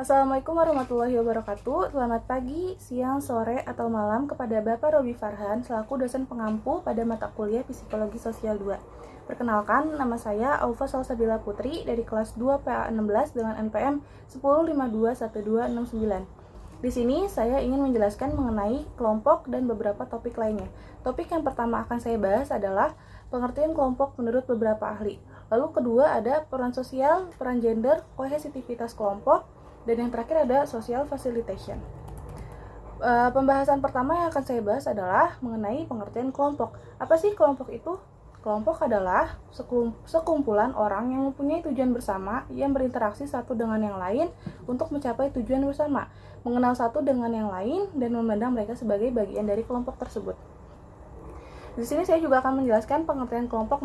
Assalamualaikum warahmatullahi wabarakatuh. Selamat pagi, siang, sore, atau malam kepada Bapak Robi Farhan selaku dosen pengampu pada mata kuliah Psikologi Sosial 2. Perkenalkan, nama saya Aufa Salsabila Putri dari kelas 2 PA16 dengan NPM 10521269. Di sini saya ingin menjelaskan mengenai kelompok dan beberapa topik lainnya. Topik yang pertama akan saya bahas adalah pengertian kelompok menurut beberapa ahli. Lalu kedua ada peran sosial, peran gender, kohesivitas kelompok, dan yang terakhir ada social facilitation. Pembahasan pertama yang akan saya bahas adalah mengenai pengertian kelompok. Apa sih kelompok itu? Kelompok adalah sekumpulan orang yang mempunyai tujuan bersama yang berinteraksi satu dengan yang lain untuk mencapai tujuan bersama, mengenal satu dengan yang lain, dan memandang mereka sebagai bagian dari kelompok tersebut. Di sini saya juga akan menjelaskan pengertian kelompok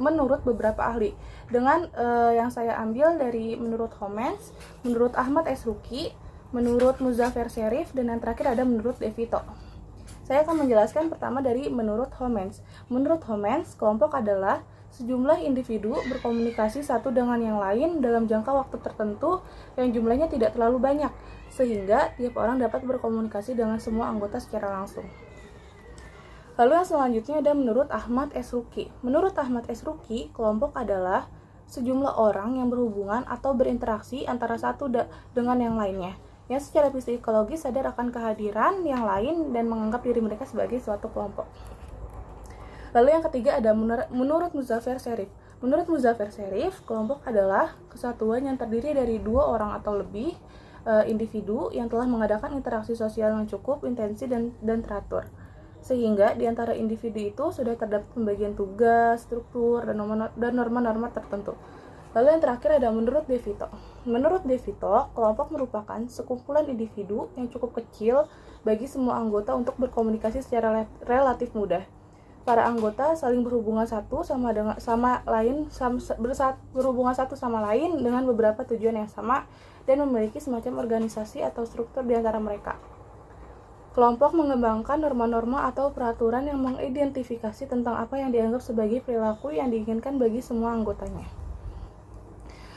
menurut beberapa ahli dengan yang saya ambil dari menurut Homans, menurut Ahmad S. Ruki, menurut Muzaffer Sherif, dan yang terakhir ada menurut De Vito. Saya akan menjelaskan pertama dari menurut Homans. Menurut Homans, kelompok adalah sejumlah individu berkomunikasi satu dengan yang lain dalam jangka waktu tertentu yang jumlahnya tidak terlalu banyak, sehingga tiap orang dapat berkomunikasi dengan semua anggota secara langsung. Lalu yang selanjutnya ada menurut Ahmad S. Ruki. Menurut Ahmad S. Ruki, kelompok adalah sejumlah orang yang berhubungan atau berinteraksi antara satu dengan yang lainnya, yang secara psikologis sadar akan kehadiran yang lain dan menganggap diri mereka sebagai suatu kelompok. Lalu yang ketiga ada menurut Muzaffer Sherif. Menurut Muzaffer Sherif, kelompok adalah kesatuan yang terdiri dari dua orang atau lebih individu yang telah mengadakan interaksi sosial yang cukup intensi dan teratur, sehingga di antara individu itu sudah terdapat pembagian tugas, struktur, dan norma-norma tertentu. Lalu yang terakhir ada menurut De Vito. Menurut De Vito, kelompok merupakan sekumpulan individu yang cukup kecil bagi semua anggota untuk berkomunikasi secara relatif mudah. Para anggota saling berhubungan satu sama lain dengan beberapa tujuan yang sama dan memiliki semacam organisasi atau struktur di antara mereka. Kelompok mengembangkan norma-norma atau peraturan yang mengidentifikasi tentang apa yang dianggap sebagai perilaku yang diinginkan bagi semua anggotanya.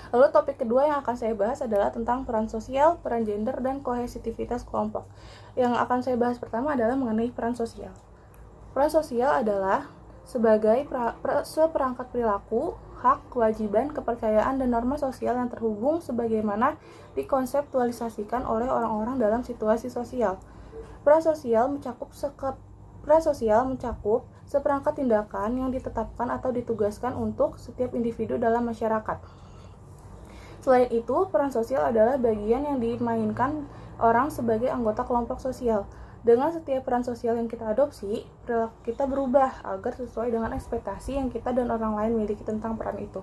Lalu topik kedua yang akan saya bahas adalah tentang peran sosial, peran gender, dan kohesivitas kelompok. Yang akan saya bahas pertama adalah mengenai peran sosial. Peran sosial adalah sebagai seperangkat perilaku, hak, kewajiban, kepercayaan, dan norma sosial yang terhubung sebagaimana dikonseptualisasikan oleh orang-orang dalam situasi sosial. Peran sosial mencakup seperangkat tindakan yang ditetapkan atau ditugaskan untuk setiap individu dalam masyarakat. Selain itu, peran sosial adalah bagian yang dimainkan orang sebagai anggota kelompok sosial. Dengan setiap peran sosial yang kita adopsi, perilaku kita berubah agar sesuai dengan ekspektasi yang kita dan orang lain miliki tentang peran itu.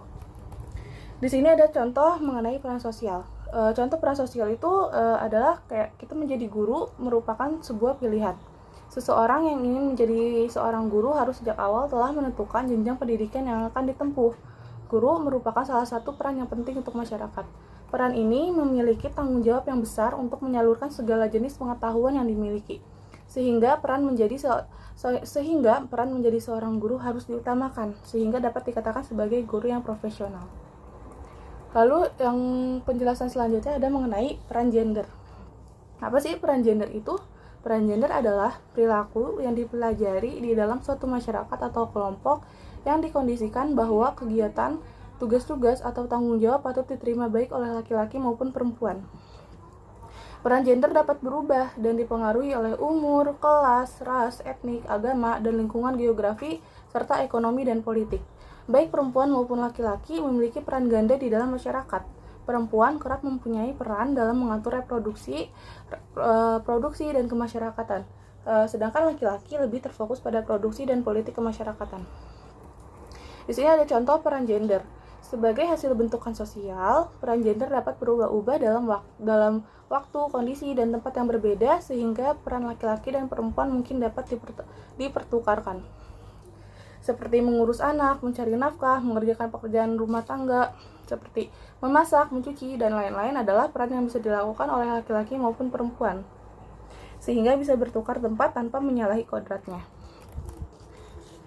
Di sini ada contoh mengenai peran sosial. Contoh peran sosial itu adalah kayak kita menjadi guru merupakan sebuah pilihan. Seseorang yang ingin menjadi seorang guru harus sejak awal telah menentukan jenjang pendidikan yang akan ditempuh. Guru merupakan salah satu peran yang penting untuk masyarakat. Peran ini memiliki tanggung jawab yang besar untuk menyalurkan segala jenis pengetahuan yang dimiliki. Sehingga peran menjadi seorang guru harus diutamakan, sehingga dapat dikatakan sebagai guru yang profesional. Lalu yang penjelasan selanjutnya ada mengenai peran gender. Apa sih peran gender itu? Peran gender adalah perilaku yang dipelajari di dalam suatu masyarakat atau kelompok yang dikondisikan bahwa kegiatan, tugas-tugas, atau tanggung jawab patut diterima baik oleh laki-laki maupun perempuan. Peran gender dapat berubah dan dipengaruhi oleh umur, kelas, ras, etnik, agama, dan lingkungan geografi, serta ekonomi dan politik. Baik perempuan maupun laki-laki memiliki peran ganda di dalam masyarakat. Perempuan kerap mempunyai peran dalam mengatur reproduksi, produksi, dan kemasyarakatan. Sedangkan laki-laki lebih terfokus pada produksi dan politik kemasyarakatan. Di sini ada contoh peran gender. Sebagai hasil bentukan sosial, peran gender dapat berubah-ubah dalam waktu, kondisi, dan tempat yang berbeda, sehingga peran laki-laki dan perempuan mungkin dapat dipertukarkan. Seperti mengurus anak, mencari nafkah, mengerjakan pekerjaan rumah tangga, seperti memasak, mencuci, dan lain-lain adalah peran yang bisa dilakukan oleh laki-laki maupun perempuan, sehingga bisa bertukar tempat tanpa menyalahi kodratnya.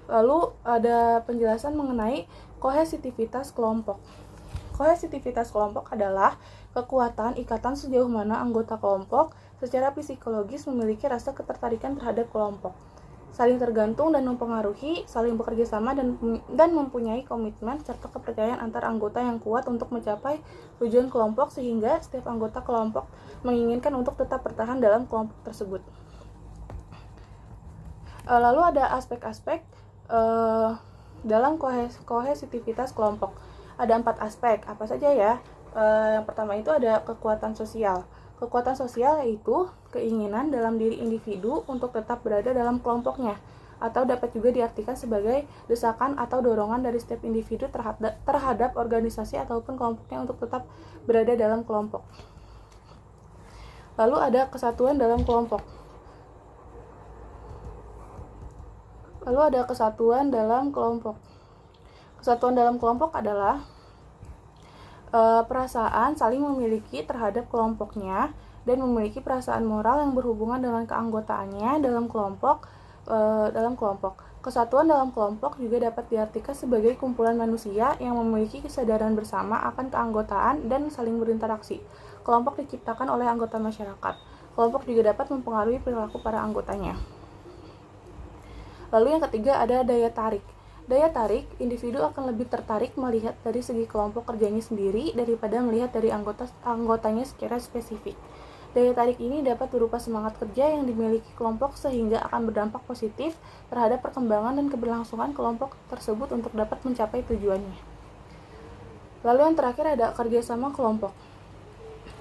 Lalu ada penjelasan mengenai kohesivitas kelompok. Kohesivitas kelompok adalah Kekuatan ikatan sejauh mana anggota kelompok secara psikologis memiliki rasa ketertarikan terhadap kelompok. Saling tergantung dan mempengaruhi, saling bekerja sama dan mempunyai komitmen serta kepercayaan antar anggota yang kuat untuk mencapai tujuan kelompok sehingga setiap anggota kelompok menginginkan untuk tetap bertahan dalam kelompok tersebut. Lalu ada aspek-aspek dalam kohesivitas kelompok. Ada 4 aspek, apa saja ya? Yang pertama itu ada kekuatan sosial. Kekuatan sosial yaitu keinginan dalam diri individu untuk tetap berada dalam kelompoknya, atau dapat juga diartikan sebagai desakan atau dorongan dari setiap individu terhadap organisasi ataupun kelompoknya untuk tetap berada dalam kelompok. Lalu ada kesatuan dalam kelompok. Kesatuan dalam kelompok adalah perasaan saling memiliki terhadap kelompoknya dan memiliki perasaan moral yang berhubungan dengan keanggotaannya dalam kelompok. Kesatuan dalam kelompok juga dapat diartikan sebagai kumpulan manusia yang memiliki kesadaran bersama akan keanggotaan dan saling berinteraksi. Kelompok diciptakan oleh anggota masyarakat. Kelompok juga dapat mempengaruhi perilaku para anggotanya. Lalu yang ketiga ada daya tarik. Daya tarik, individu akan lebih tertarik melihat dari segi kelompok kerjanya sendiri daripada melihat dari anggotanya secara spesifik. Daya tarik ini dapat berupa semangat kerja yang dimiliki kelompok sehingga akan berdampak positif terhadap perkembangan dan keberlangsungan kelompok tersebut untuk dapat mencapai tujuannya. Lalu yang terakhir ada kerjasama kelompok.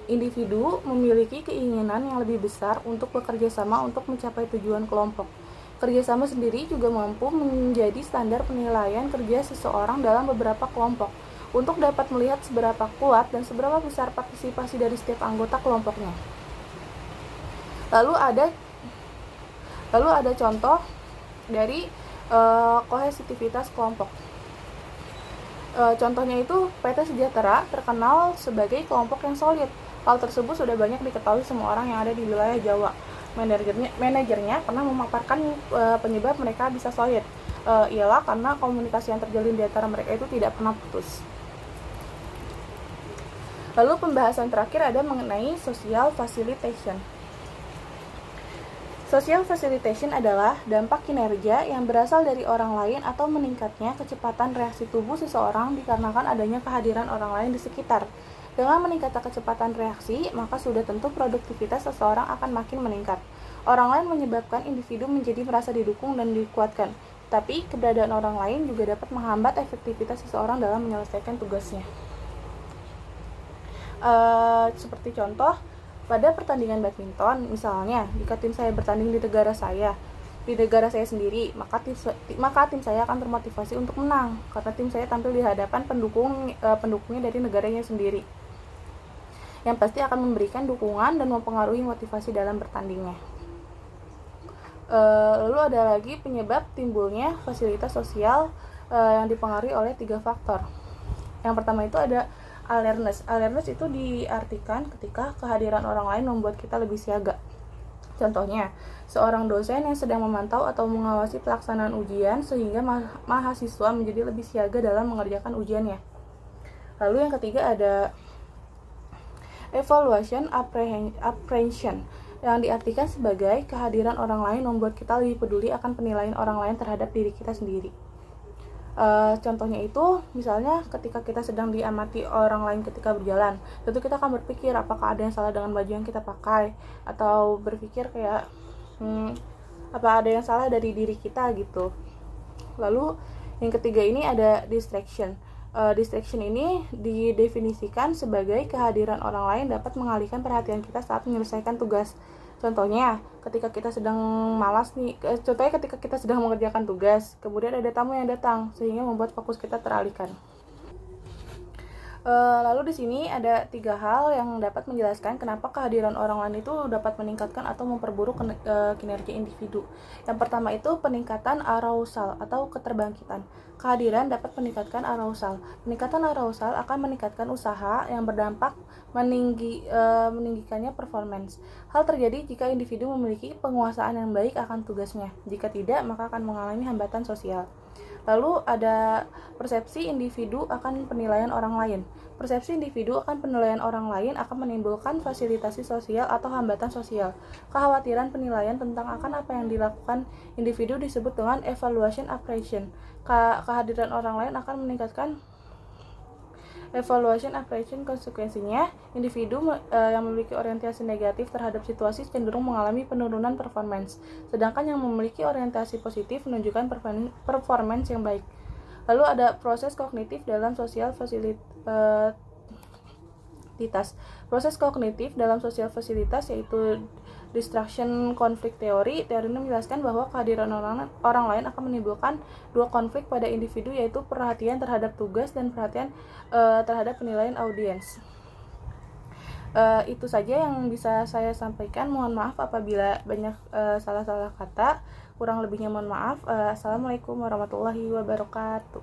Individu memiliki keinginan yang lebih besar untuk bekerja sama untuk mencapai tujuan kelompok. Kerjasama sendiri juga mampu menjadi standar penilaian kerja seseorang dalam beberapa kelompok untuk dapat melihat seberapa kuat dan seberapa besar partisipasi dari setiap anggota kelompoknya. Lalu ada contoh dari kohesivitas kelompok. Contohnya itu PT Sejahtera terkenal sebagai kelompok yang solid. Hal tersebut sudah banyak diketahui semua orang yang ada di wilayah Jawa. Manajernya pernah memaparkan penyebab mereka bisa solid, ialah karena komunikasi yang terjalin di antara mereka itu tidak pernah putus. Lalu pembahasan terakhir ada mengenai social facilitation. Social facilitation adalah dampak kinerja yang berasal dari orang lain atau meningkatnya kecepatan reaksi tubuh seseorang dikarenakan adanya kehadiran orang lain di sekitar. Dengan meningkatnya kecepatan reaksi, maka sudah tentu produktivitas seseorang akan makin meningkat. Orang lain menyebabkan individu menjadi merasa didukung dan dikuatkan, tapi keberadaan orang lain juga dapat menghambat efektivitas seseorang dalam menyelesaikan tugasnya. Seperti contoh, pada pertandingan badminton, misalnya, jika tim saya bertanding di negara saya sendiri, maka tim saya akan termotivasi untuk menang, karena tim saya tampil di hadapan pendukungnya dari negaranya sendiri, yang pasti akan memberikan dukungan dan mempengaruhi motivasi dalam bertandingnya. Lalu ada lagi penyebab timbulnya fasilitas sosial yang dipengaruhi oleh 3 faktor. Yang pertama itu ada awareness. Awareness itu diartikan ketika kehadiran orang lain membuat kita lebih siaga. Contohnya, seorang dosen yang sedang memantau atau mengawasi pelaksanaan ujian sehingga mahasiswa menjadi lebih siaga dalam mengerjakan ujiannya. Lalu yang ketiga ada evaluation apprehension, yang diartikan sebagai kehadiran orang lain membuat kita lebih peduli akan penilaian orang lain terhadap diri kita sendiri. Contohnya itu, misalnya ketika kita sedang diamati orang lain ketika berjalan, tentu kita akan berpikir apakah ada yang salah dengan baju yang kita pakai, atau berpikir kayak apa ada yang salah dari diri kita gitu. Lalu yang ketiga ini ada distraction. Distraction ini didefinisikan sebagai kehadiran orang lain dapat mengalihkan perhatian kita saat menyelesaikan tugas. Contohnya, ketika kita sedang ketika kita sedang mengerjakan tugas, kemudian ada tamu yang datang sehingga membuat fokus kita teralihkan. Lalu di sini ada 3 hal yang dapat menjelaskan kenapa kehadiran orang lain itu dapat meningkatkan atau memperburuk kinerja individu. Yang pertama itu peningkatan arousal atau keterbangkitan. Kehadiran dapat meningkatkan arousal. Peningkatan arousal akan meningkatkan usaha yang berdampak meninggikannya performance. Hal terjadi jika individu memiliki penguasaan yang baik akan tugasnya. Jika tidak, maka akan mengalami hambatan sosial. Lalu ada persepsi individu akan penilaian orang lain. Persepsi individu akan penilaian orang lain akan menimbulkan fasilitasi sosial atau hambatan sosial. Kekhawatiran penilaian tentang akan apa yang dilakukan individu disebut dengan evaluation apprehension. Kehadiran orang lain akan meningkatkan evaluation apprehension. Konsekuensinya, individu yang memiliki orientasi negatif terhadap situasi cenderung mengalami penurunan performance, sedangkan yang memiliki orientasi positif menunjukkan performance yang baik. Lalu ada proses kognitif dalam sosial fasilitas. Proses kognitif dalam sosial fasilitas yaitu distraction conflict theory. Teori ini menjelaskan bahwa kehadiran orang lain akan menimbulkan dua konflik pada individu, yaitu perhatian terhadap tugas dan perhatian terhadap penilaian audiens. Itu saja yang bisa saya sampaikan. Mohon maaf apabila banyak salah-salah kata. Kurang lebihnya mohon maaf. Assalamualaikum warahmatullahi wabarakatuh.